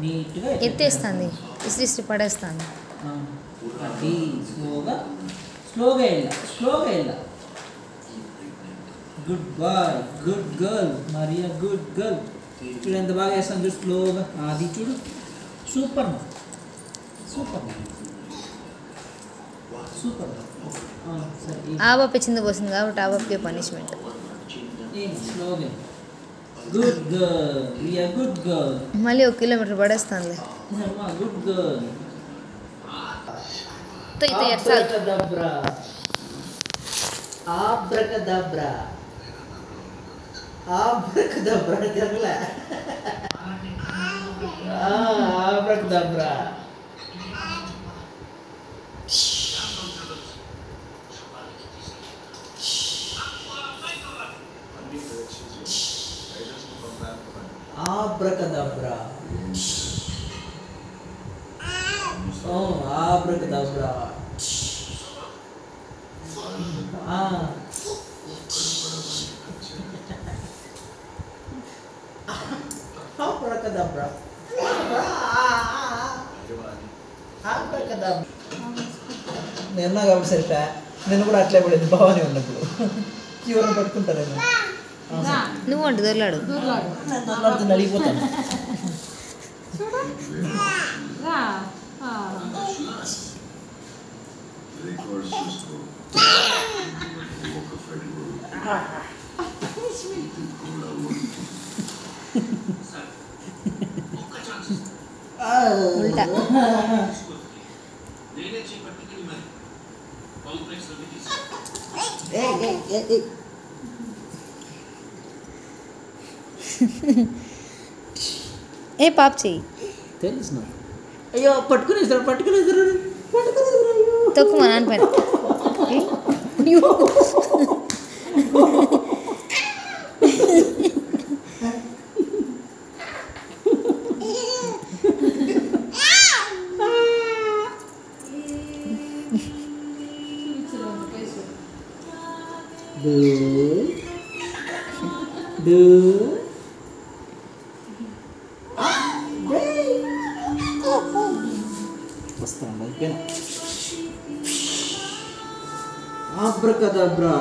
నీట్గా ఎత్తేస్తుంది, ఇస్త్రీ పడేస్తుంది. అది స్లోగా వెళ్ళా. గుడ్ బాయ్, గుడ్ గర్ల్ మరియా, గుడ్ గర్ల్. చూడు ఎంత బాగా వేస్తాను చూడు, స్లోగా. అది చూడు, సూపర్. ఆ బాప చింద పోసింది కాబట్టి ఆ బాపకే పనిష్మెంట్. స్లోగా. Good girl Riya, good girl. మళ్ళీ 1 కిలోమీటర్ పడేస్తుంది. Good girl. ఆబ్రకదబ్రా జరగలే. ఆబ్రకదబ్రా. ఆబ్రకదబ్రా. ఆబ్రకదబ్రా. Abracadabra. నేను కాబట్టి సరిపా, నేను కూడా అట్లే పడేది భవానీ ఉన్నప్పుడు. ఎవరు పట్టుకుంటారేమో. నువ్వు అంటే దొరలాడు, దొరలాడుతుంది, అడిగిపోతాను. ఉల్టా. ఏ పాప చెయ్యి తెలుసు నాకు. అయ్యో పట్టుకునేసారు. తొక్కు మా నాన్న పైన. వస్తాను అయిపోయినా. ఆబ్రకదబ్రా.